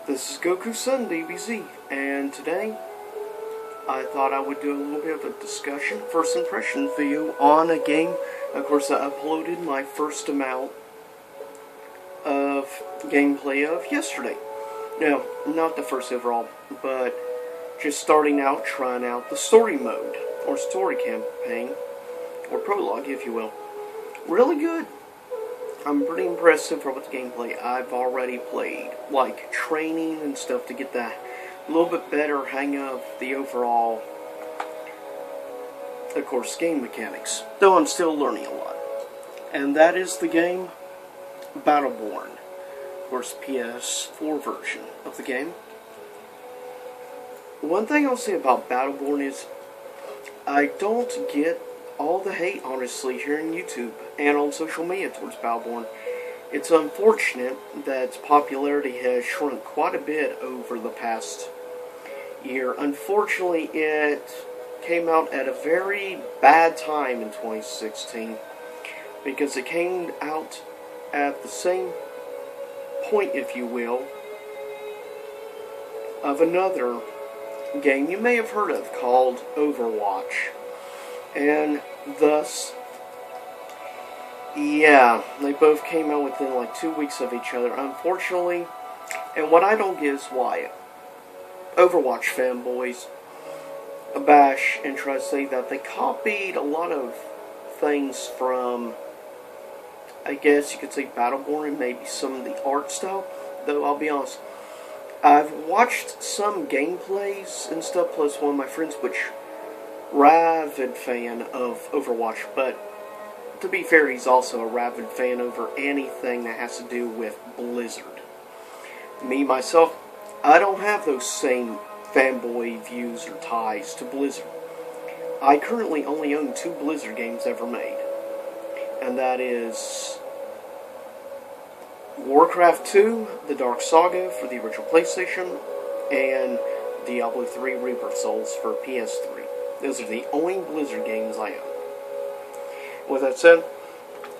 This is Goku's son, DBZ, and today I thought I would do a little bit of a discussion, first impression video on a game. Of course, I uploaded my first amount of gameplay of yesterday. Now, not the first overall, but just starting out, trying out the story mode, or story campaign, or prologue, if you will. Really good. I'm pretty impressed for what the gameplay I've already played, like training and stuff to get that a little bit better hang of the overall, of course, game mechanics. Though I'm still learning a lot. And that is the game Battleborn. Of course, PS4 version of the game. One thing I'll say about Battleborn is I don't get all the hate, honestly, here on YouTube and on social media towards Battleborn. It's unfortunate that its popularity has shrunk quite a bit over the past year. Unfortunately, it came out at a very bad time in 2016 because it came out at the same point, if you will, of another game you may have heard of called Overwatch. And thus, yeah, they both came out within like 2 weeks of each other, unfortunately. And what I don't get is why Overwatch fanboys bash and try to say that they copied a lot of things from, I guess you could say, Battleborn and maybe some of the art style. Though I'll be honest, I've watched some gameplays and stuff, plus one of my friends, which rabid fan of Overwatch, but to be fair, he's also a rabid fan over anything that has to do with Blizzard. Me, myself, I don't have those same fanboy views or ties to Blizzard. I currently only own 2 Blizzard games ever made, and that is Warcraft 2, The Dark Saga for the original PlayStation, and Diablo 3 Rebirth Souls for PS3. Those are the only Blizzard games I own. With that said,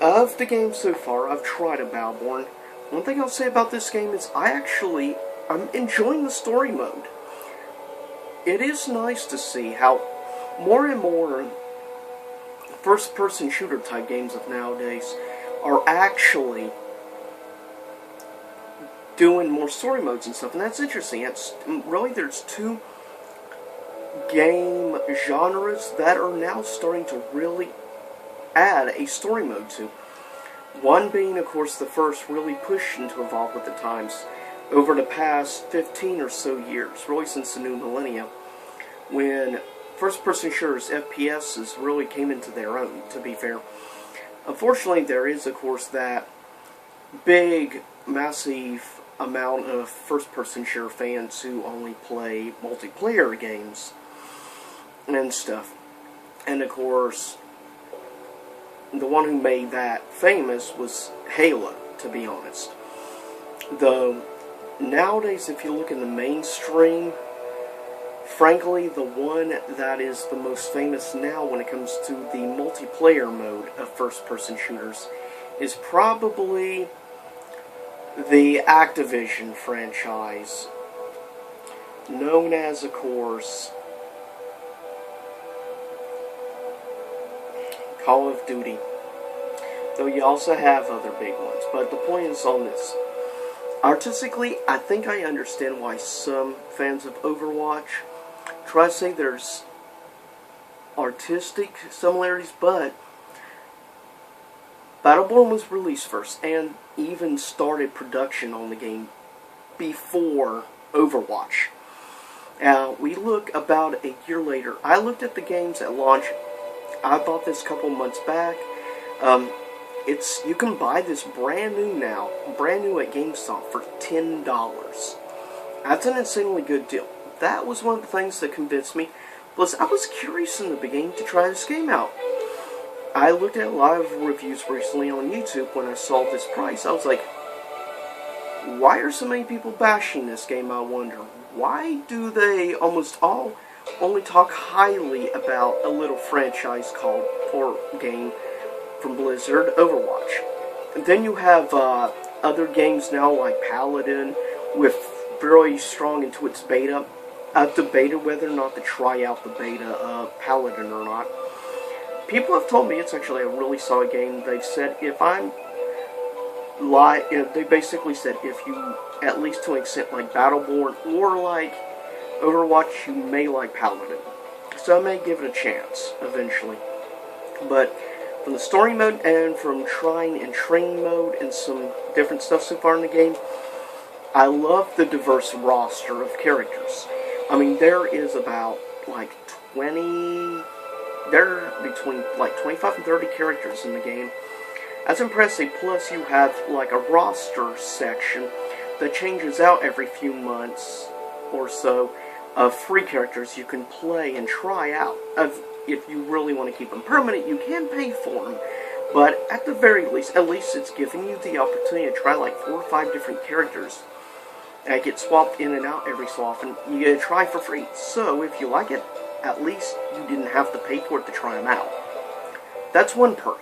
of the games so far, I've tried a Battleborn. One thing I'll say about this game is I'm enjoying the story mode. It is nice to see how more and more first-person shooter type games of nowadays are actually doing more story modes and stuff, and that's interesting. There's 2 game genres that are now starting to really add a story mode to. One being, of course, the first really pushing to evolve with the times over the past 15 or so years, really since the new millennium, when first-person shooters, FPSs, really came into their own, to be fair. Unfortunately, there is, of course, that big, massive amount of first-person shooter fans who only play multiplayer games and stuff. And of course, the one who made that famous was Halo, to be honest. Though, nowadays, if you look in the mainstream, frankly, the one that is the most famous now when it comes to the multiplayer mode of first-person shooters is probably the Activision franchise, known as, of course, Call of Duty. Though you also have other big ones. But the point is on this. Artistically, I think I understand why some fans of Overwatch try to say there's artistic similarities, but Battleborn was released first and even started production on the game before Overwatch. Now, we look about a year later. I looked at the games at launch. I bought this a couple months back. You can buy this brand new now, brand new at GameStop for $10. That's an insanely good deal. That was one of the things that convinced me. Plus, I was curious in the beginning to try this game out. I looked at a lot of reviews recently on YouTube when I saw this price. I was like, why are so many people bashing this game, I wonder? Why do they almost all only talk highly about a little franchise called, or game from Blizzard, Overwatch? And then you have other games now like Paladin with very strong into its beta. I've debated whether or not to try out the beta of Paladin or not. People have told me it's actually a really solid game. They've said they basically said if you, at least to an extent, like Battleborn or like Overwatch, you may like Paladin. So I may give it a chance eventually. But from the story mode and from trying and training mode and some different stuff so far in the game, I love the diverse roster of characters. I mean, there is about like 20, there are between like 25 and 30 characters in the game. That's impressive. Plus you have like a roster section that changes out every few months or so of free characters you can play and try out. If you really want to keep them permanent, you can pay for them. But at the very least, at least it's giving you the opportunity to try like 4 or 5 different characters that get swapped in and out every so often. You get to try for free. So if you like it, at least you didn't have to pay for it to try them out. That's one perk.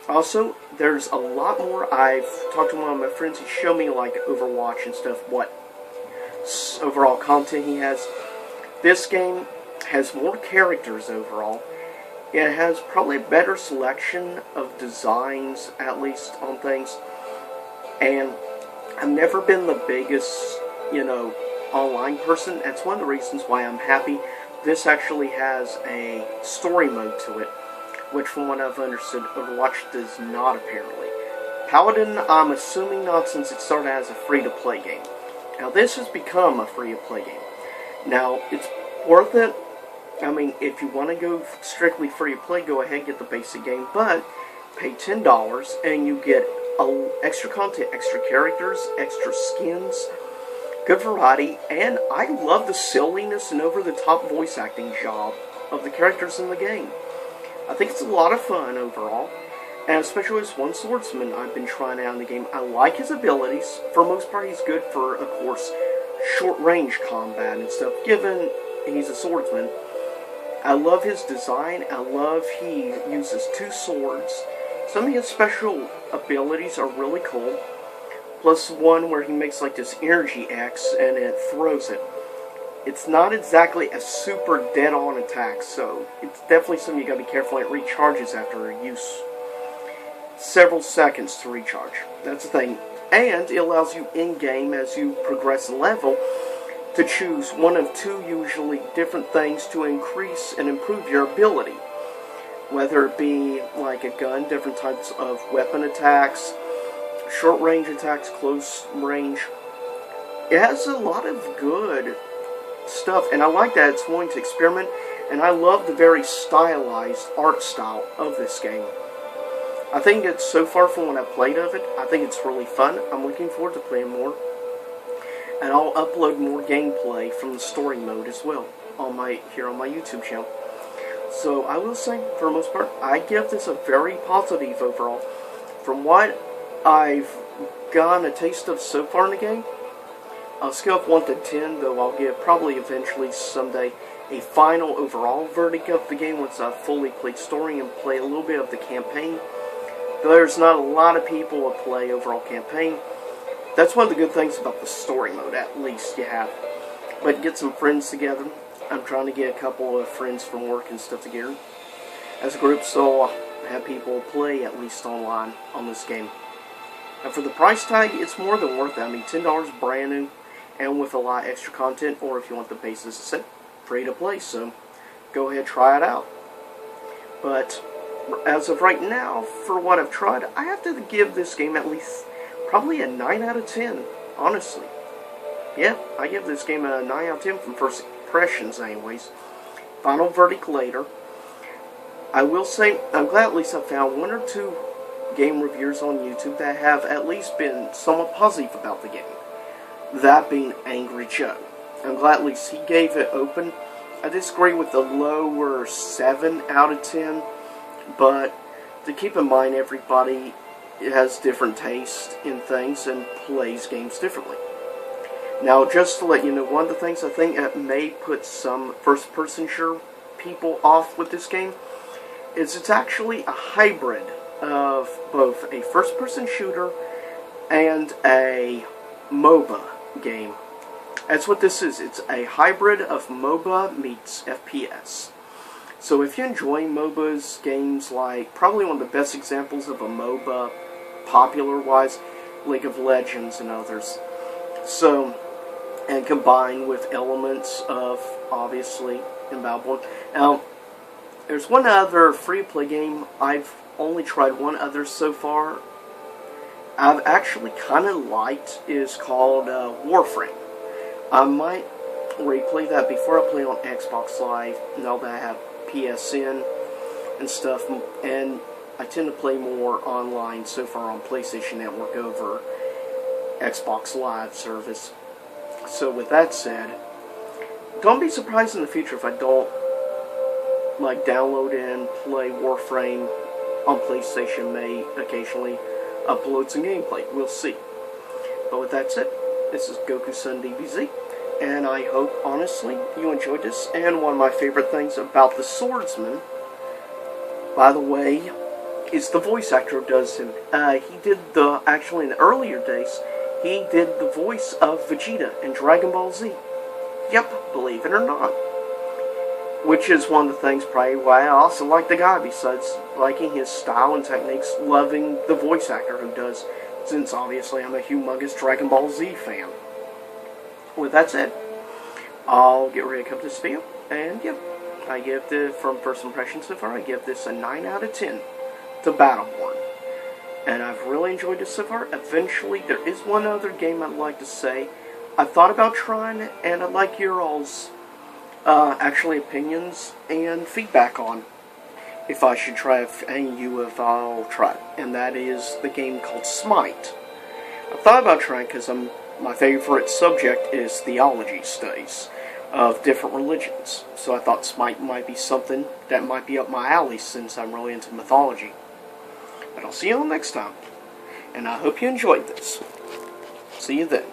Also, there's a lot more. I've talked to one of my friends. He showed me like Overwatch and stuff, what overall content he has. This game has more characters overall. It has probably a better selection of designs, at least on things. And I've never been the biggest, online person. That's one of the reasons why I'm happy this actually has a story mode to it, which from what I've understood, Overwatch does not apparently. Paladin, I'm assuming not, since it started as a free-to-play game. Now this has become a free-to-play game. Now, it's worth it. I mean, if you want to go strictly free-to-play, go ahead and get the basic game, but pay $10 and you get extra content, extra characters, extra skins, good variety, and I love the silliness and over-the-top voice acting job of the characters in the game. I think it's a lot of fun overall, and especially this one swordsman I've been trying out in the game. I like his abilities. For the most part, he's good for, of course, short-range combat and stuff, given he's a swordsman. I love his design. I love he uses 2 swords. Some of his special abilities are really cool. Plus one where he makes like this energy X and it throws it. It's not exactly a super dead-on attack, so it's definitely something you gotta be careful. It recharges after use. Several seconds to recharge. That's the thing. And it allows you in-game, as you progress in level, to choose one of 2 usually different things to increase and improve your ability. Whether it be like a gun, different types of weapon attacks, short-range attacks, close range. It has a lot of good stuff, and I like that it's willing to experiment, and I love the very stylized art style of this game. I think it's, so far from what I've played of it, I think it's really fun. I'm looking forward to playing more. And I'll upload more gameplay from the story mode as well here on my YouTube channel. So I will say, for the most part, I give this a very positive overall. From what I've gotten a taste of so far in the game, I'll scale up 1 to 10, though I'll give probably eventually someday a final overall verdict of the game once I've fully played story and play a little bit of the campaign. There's not a lot of people who play overall campaign. That's one of the good things about the story mode, at least you have. But get some friends together. I'm trying to get a couple of friends from work and stuff together as a group, so I'll have people play at least online on this game. And for the price tag, it's more than worth it. I mean, $10 brand new, and with a lot of extra content, or if you want the base as a set, free to play. So go ahead, try it out. But as of right now, for what I've tried, I have to give this game at least probably a 9 out of 10, honestly. Yeah, I give this game a 9 out of 10 from First Impressions anyways. Final verdict later. I will say, I'm glad at least I found 1 or 2 game reviewers on YouTube that have at least been somewhat positive about the game. That being Angry Joe. I'm glad at least he gave it open. I disagree with the lower 7 out of 10, but to keep in mind, everybody has different taste in things and plays games differently. Now, just to let you know, one of the things I think that may put some first-person shooter people off with this game is it's actually a hybrid of both a first-person shooter and a MOBA game. That's what this is. It's a hybrid of MOBA meets FPS. So if you enjoy MOBAs, games like, probably one of the best examples of a MOBA, popular-wise, League of Legends and others. So, and combined with elements of, obviously, in Battleborn. Now, there's one other free-to-play game. I've only tried one other so far. I've actually kind of liked, is called Warframe. I might replay that before I play on Xbox Live, now that I have PSN and stuff, and I tend to play more online so far on PlayStation Network over Xbox Live service. So with that said, don't be surprised in the future if I don't like download and play Warframe on PlayStation. May occasionally upload some gameplay. We'll see. But with that said, this is Goku-san DBZ, and I hope, honestly, you enjoyed this. And one of my favorite things about the Swordsman, by the way, is the voice actor who does him. He did actually in the earlier days, he did the voice of Vegeta in Dragon Ball Z. Yep, believe it or not. Which is one of the things probably why I also like the guy, besides liking his style and techniques, loving the voice actor who does, since obviously I'm a humongous Dragon Ball Z fan. With that said, I'll get ready to cut this video, and yep, I give from first impressions so far, I give this a 9 out of 10 to Battleborn. And I've really enjoyed this so far. Eventually, there is one other game I'd like to say I thought about trying, and I'd like your all's actually opinions and feedback on if I should try it, and you if I'll try it. And that is the game called Smite. I thought about trying because my favorite subject is theology studies of different religions. So I thought Smite might be something that might be up my alley since I'm really into mythology. But I'll see you all next time. And I hope you enjoyed this. See you then.